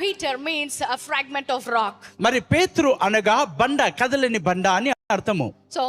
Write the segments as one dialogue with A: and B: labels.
A: Peter means a fragment of rock.
B: మరి పేతురు అనగా బండ, కదలని బండ అని అర్థము.
A: So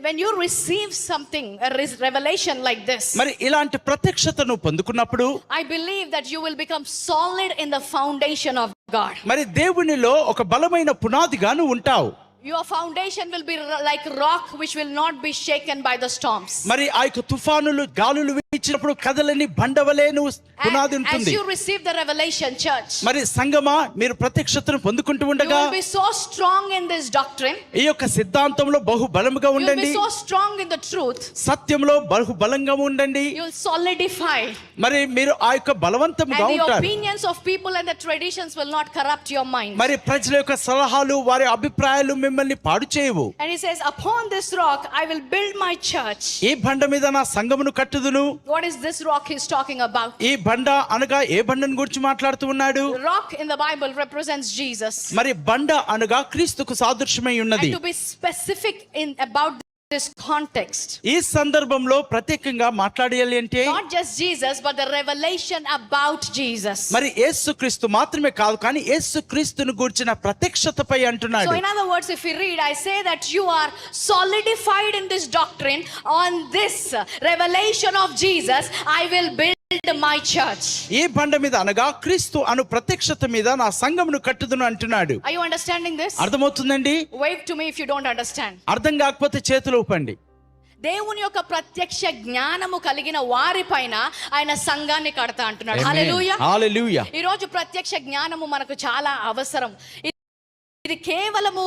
A: when you receive something, a revelation like this,
B: మరి ఇలాంటి ప్రత్యక్షతను పొందుకున్నప్పుడు
A: I believe that you will become solid in the foundation of God.
B: మరి దేవునిలో ఒక బలమైన పునాదిగా నువ్వు ఉంటావు.
A: Your foundation will be like rock which will not be shaken by the storms.
B: మరి ఆ యొక్క తుఫానులు, గాలులు వీచినప్పుడు కదలని బండవలే నువ్వు పునాది
A: As
B: ఉంటుంది.
A: you receive the revelation, church,
B: మరి సంగమా, మీరు ప్రత్యక్షతను పొందుకుంటూ
A: you
B: ఉండగా
A: will be so strong in this doctrine.
B: ఈ యొక్క సిద్ధాంతంలో బహు బలముగా
A: You will
B: ఉండండి.
A: be so strong in the truth.
B: సత్యంలో బహు బలంగా ఉండండి.
A: You will solidify.
B: మరి మీరు ఆ యొక్క బలవంతముగా
A: And the
B: ఉంటారు.
A: opinions of people and the traditions will not corrupt your mind.
B: మరి ప్రజల యొక్క సలహాలు, వారి అభిప్రాయాలు మిమ్మల్ని పాడు చేయవు.
A: And he says, upon this rock I will build my church.
B: ఈ బండ మీద నా సంఘమును కట్టుదును.
A: What is this rock he's talking about?
B: ఈ బండ అనగా ఏ బండను గురించి మాట్లాడుతూ ఉన్నాడు?
A: The rock in the Bible represents Jesus.
B: మరి బండ అనగా క్రీస్తుకు సాదృశ్యమై ఉన్నది.
A: And to be specific in about this context,
B: ఈ సందర్భంలో ప్రత్యేకంగా మాట్లాడాలి అంటే
A: not just Jesus but the revelation about Jesus.
B: మరి యేసుక్రీస్తు మాత్రమే కాదు, కానీ యేసుక్రీస్తును గురించిన ప్రత్యక్షతపై అంటున్నాడు.
A: So in other words, if we read, I say that you are solidified in this doctrine. On this revelation of Jesus I will build my church.
B: ఈ బండ మీద అనగా క్రీస్తు అను ప్రత్యక్షత మీద నా సంఘమును కట్టుదును అంటున్నాడు.
A: Are you understanding this?
B: అర్థమవుతుందండి?
A: Wave to me if you don't understand.
B: అర్థం కాకపోతే చేతులు ఊపండి.
A: దేవుని యొక్క ప్రత్యక్ష జ్ఞానము కలిగిన వారి పైన ఆయన సంఘాన్ని కడతా అంటున్నాడు. హల్లెలూయా.
B: హల్లెలూయా.
A: ఈ రోజు ప్రత్యక్ష జ్ఞానము మనకు చాలా అవసరం. ఇది కేవలము